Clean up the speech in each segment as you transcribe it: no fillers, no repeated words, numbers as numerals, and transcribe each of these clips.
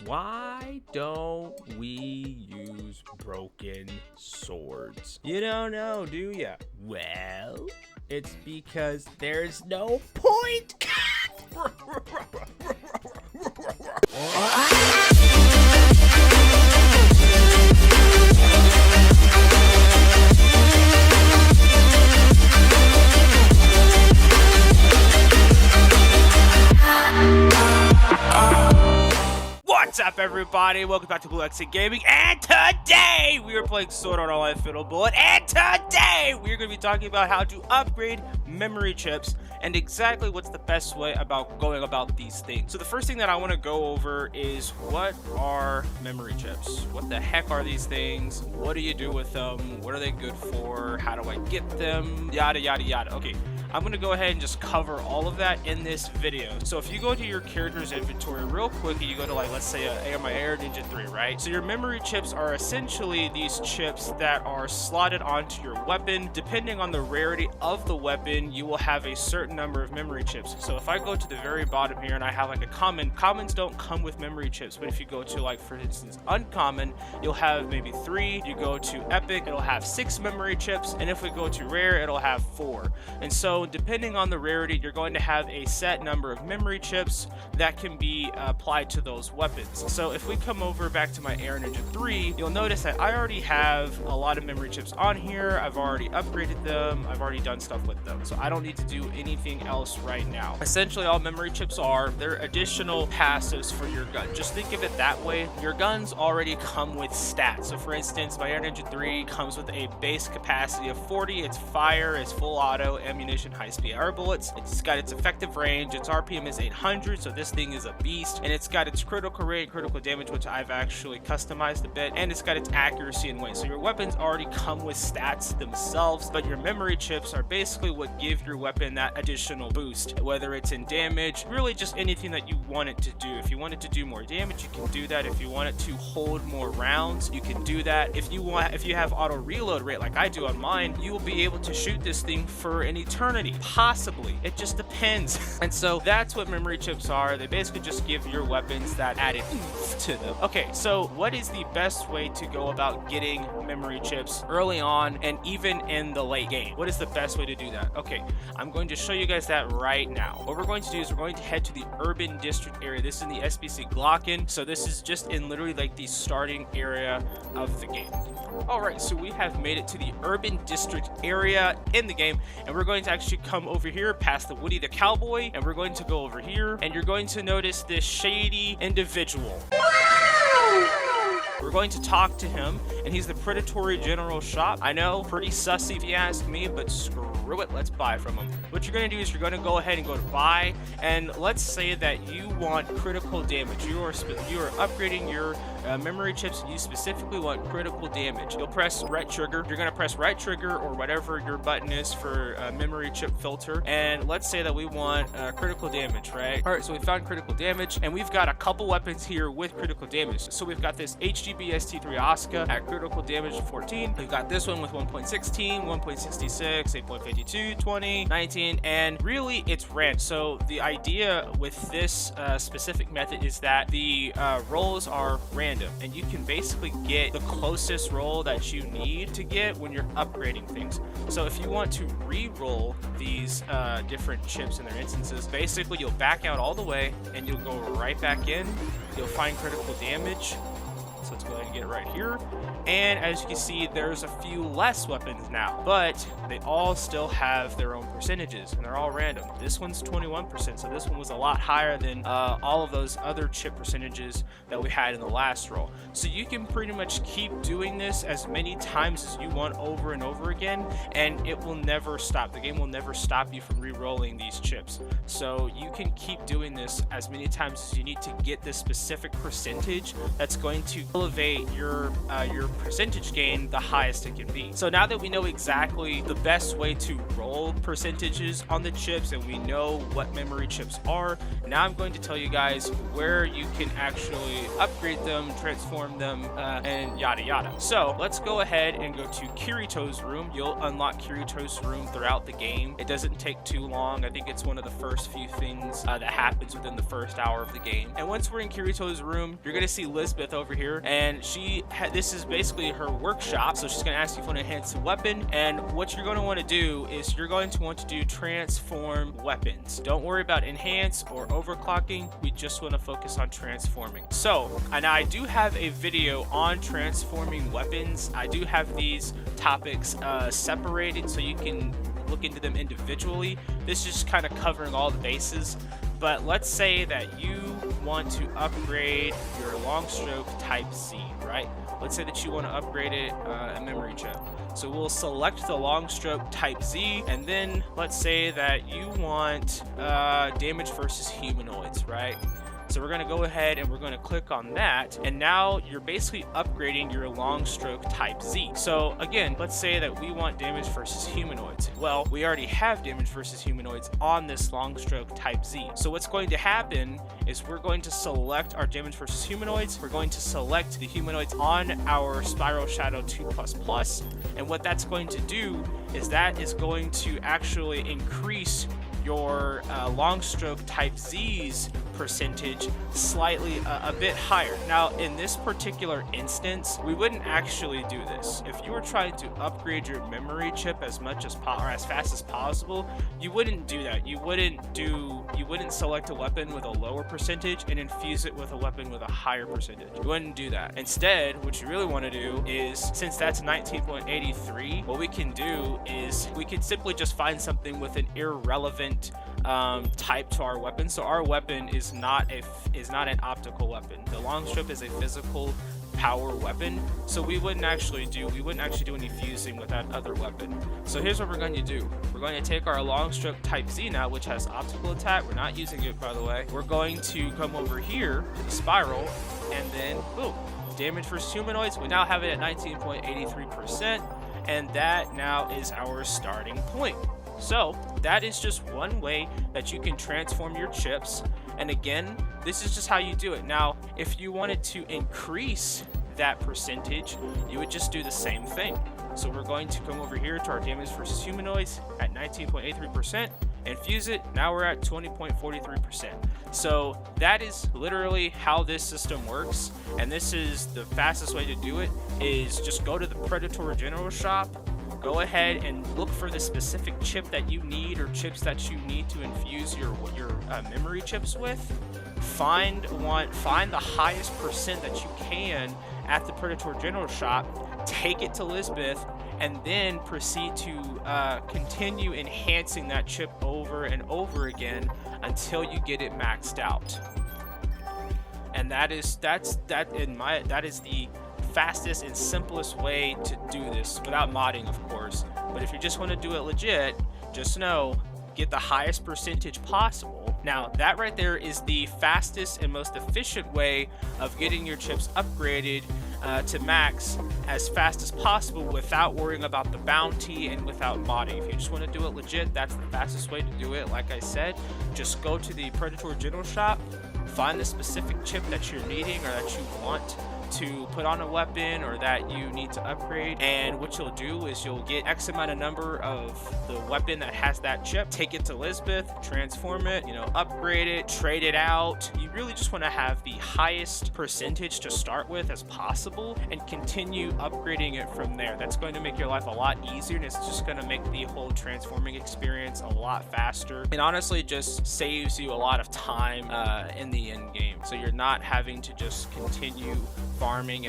Why don't we use broken swords? You don't know, do ya? Well, it's because there's no point. What's up, everybody? Welcome back to Blue Exit Gaming, and today we are playing Sword Art Online Fatal Bullet, and today we are going to be talking about how to upgrade memory chips and exactly what's the best way about going about these things. So the first thing that I want to go over is, what are memory chips? What the heck are these things? What do you do with them? What are they good for? How do I get them? Yada yada yada. Okay, I'm going to go ahead and just cover all of that in this video. So if you go to your character's inventory real quick and you go to, like, let's say my Air Ninja 3, right? So your memory chips are essentially these chips that are slotted onto your weapon. Depending on the rarity of the weapon, you will have a certain number of memory chips. So if I go to the very bottom here and I have like a common, commons don't come with memory chips, but if you go to, like, for instance, uncommon, you'll have maybe 3. You go to epic, it'll have 6 memory chips, and if we go to rare, it'll have 4. And so depending on the rarity, you're going to have a set number of memory chips that can be applied to those weapons. So if we come over back to my Air Ninja 3, you'll notice that I already have a lot of memory chips on here. I've already upgraded them. I've already done stuff with them. So I don't need to do anything else right now. Essentially, all memory chips are, they're additional passives for your gun. Just think of it that way. Your guns already come with stats. So for instance, my Air Ninja 3 comes with a base capacity of 40. It's fire, it's full auto, ammunition, high-speed air bullets. It's got its effective range. Its RPM is 800, so this thing is a beast. And it's got its critical rate, critical damage, which I've actually customized a bit. And it's got its accuracy and weight. So your weapons already come with stats themselves, but your memory chips are basically what give your weapon that additional boost, whether it's in damage, really just anything that you want it to do. If you want it to do more damage, you can do that. If you want it to hold more rounds, you can do that. If you have auto reload rate like I do on mine, you will be able to shoot this thing for an eternity. Possibly. It just depends. And so that's what memory chips are. They basically just give your weapons that added oomph to them. Okay, so what is the best way to go about getting memory chips early on and even in the late game? What is the best way to do that? Okay, I'm going to show you guys that right now. What we're going to do is we're going to head to the urban district area. This is in the SBC Glocken. So this is just in literally like the starting area of the game. All right, so we have made it to the urban district area in the game, and we're going to actually come over here past the Woody the Cowboy, and we're going to go over here, and you're going to notice this shady individual. We're going to talk to him, and he's the Predatory General Shop. I know, pretty sussy if you ask me, but screw it, let's buy from him. What you're going to do is you're going to go ahead and go to buy, and let's say that you want critical damage. You are upgrading your memory chips, and you specifically want critical damage. You'll press right trigger. You're going to press right trigger or whatever your button is for memory chip filter, and let's say that we want critical damage, right? All right, so we found critical damage, and we've got a couple weapons here with critical damage. So we've got this HGBST3 Oscar at critical damage 14. We've got this one with 1.16, 1.66, 8.52, 20, 19, and really it's random. So the idea with this specific method is that the rolls are random, and you can basically get the closest roll that you need to get when you're upgrading things. So if you want to re-roll these different chips in their instances, basically you'll back out all the way and you'll go right back in. You'll find critical damage. So let's go ahead and get it right here. And as you can see, there's a few less weapons now, but they all still have their own percentages, and they're all random. This one's 21%, so this one was a lot higher than all of those other chip percentages that we had in the last roll. So you can pretty much keep doing this as many times as you want over and over again, and it will never stop. The game will never stop you from re-rolling these chips. So you can keep doing this as many times as you need to get this specific percentage that's going to elevate your percentage gain the highest it can be. So now that we know exactly the best way to roll percentages on the chips and we know what memory chips are, now I'm going to tell you guys where you can actually upgrade them, transform them, and yada yada. So let's go ahead and go to Kirito's room. You'll unlock Kirito's room throughout the game. It doesn't take too long. I think it's one of the first few things that happens within the first hour of the game. And once we're in Kirito's room, you're gonna see Lisbeth over here, and this is basically her workshop. So she's gonna ask you for an enhanced weapon, and what you're gonna want to do is you're going to want to do transform weapons. Don't worry about enhance or overclocking. We just want to focus on transforming. So, and I do have a video on transforming weapons. I do have these topics separated so you can look into them individually. This is just kind of covering all the bases. But let's say that you want to upgrade your long stroke type Z, right? Let's say that you want to upgrade it a memory chip. So we'll select the long stroke type Z, and then let's say that you want damage versus humanoids, right? So we're going to go ahead and we're going to click on that, and now you're basically upgrading your long stroke type Z. So again, let's say that we want damage versus humanoids. Well, we already have damage versus humanoids on this long stroke type Z. So what's going to happen is we're going to select our damage versus humanoids. We're going to select the humanoids on our Spiral Shadow 2++, and what that's going to do is that is going to actually increase your long stroke type Z's percentage slightly a bit higher. Now in this particular instance, we wouldn't actually do this. If you were trying to upgrade your memory chip as much as or as fast as possible, you wouldn't do that. You wouldn't select a weapon with a lower percentage and infuse it with a weapon with a higher percentage. You wouldn't do that. Instead, what you really want to do is, since that's 19.83, what we can do is we can simply just find something with an irrelevant type to our weapon. So our weapon is not an optical weapon. The long strip is a physical power weapon, so we wouldn't actually do any fusing with that other weapon. So here's what we're going to do. We're going to take our long stroke type Z now, which has optical attack. We're not using it, by the way. We're going to come over here to the spiral, and then boom, damage versus humanoids. We now have it at 19.83%, and that now is our starting point. So that is just one way that you can transform your chips. And again, this is just how you do it. Now, if you wanted to increase that percentage, you would just do the same thing. So we're going to come over here to our damage versus humanoids at 19.83% and fuse it. Now we're at 20.43%. So that is literally how this system works. And this is the fastest way to do it, is just go to the Predator General Shop. Go ahead and look for the specific chip that you need, or chips that you need to infuse your memory chips with. Find the highest percent that you can at the Predator General Shop. Take it to Lisbeth, and then proceed to continue enhancing that chip over and over again until you get it maxed out. And that is the fastest and simplest way to do this, without modding, of course. But if you just want to do it legit, just know, get the highest percentage possible. Now that right there is the fastest and most efficient way of getting your chips upgraded to max as fast as possible without worrying about the bounty and without modding. If you just want to do it legit, that's the fastest way to do it. Like I said, just go to the Predator General Shop, find the specific chip that you're needing or that you want to put on a weapon or that you need to upgrade, and what you'll do is you'll get X amount of number of the weapon that has that chip, take it to Lisbeth, transform it, upgrade it, trade it out. You really just want to have the highest percentage to start with as possible and continue upgrading it from there. That's going to make your life a lot easier, and it's just going to make the whole transforming experience a lot faster, and honestly just saves you a lot of time in the end game. So you're not having to just continue farming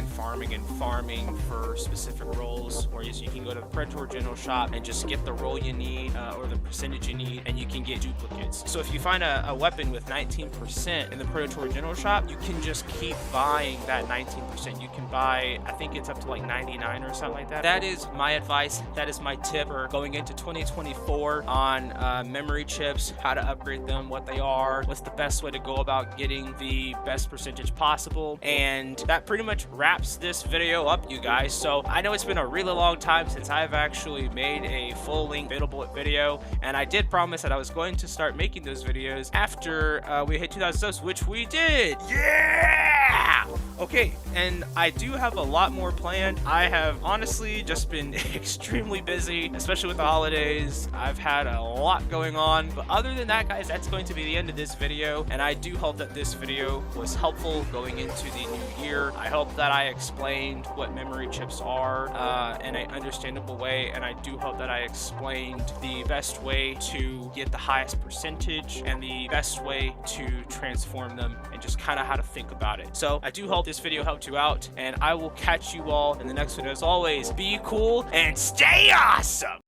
for specific roles, whereas you can go to the Predator General Shop and just get the role you need or the percentage you need, and you can get duplicates. So if you find a weapon with 19% in the Predator General Shop, you can just keep buying that 19%. You can buy, I think it's up to like 99 or something like that. That is my advice. That is my tip for going into 2024 on memory chips, how to upgrade them, what they are, what's the best way to go about getting the best percentage possible. And that pretty much wraps this video up, you guys. So I know it's been a really long time since I've actually made a full-length Fatal Bullet video, and I did promise that I was going to start making those videos after we hit 2,000 subs, which we did. Yeah! Okay, and I do have a lot more planned. I have honestly just been extremely busy, especially with the holidays. I've had a lot going on, but other than that, guys, that's going to be the end of this video, and I do hope that this video was helpful going into the new year. I hope that I explained what memory chips are in an understandable way, and I do hope that I explained the best way to get the highest percentage and the best way to transform them and just kind of how to think about it. So I do hope this video helped you out, and I will catch you all in the next video. As always, be cool and stay awesome.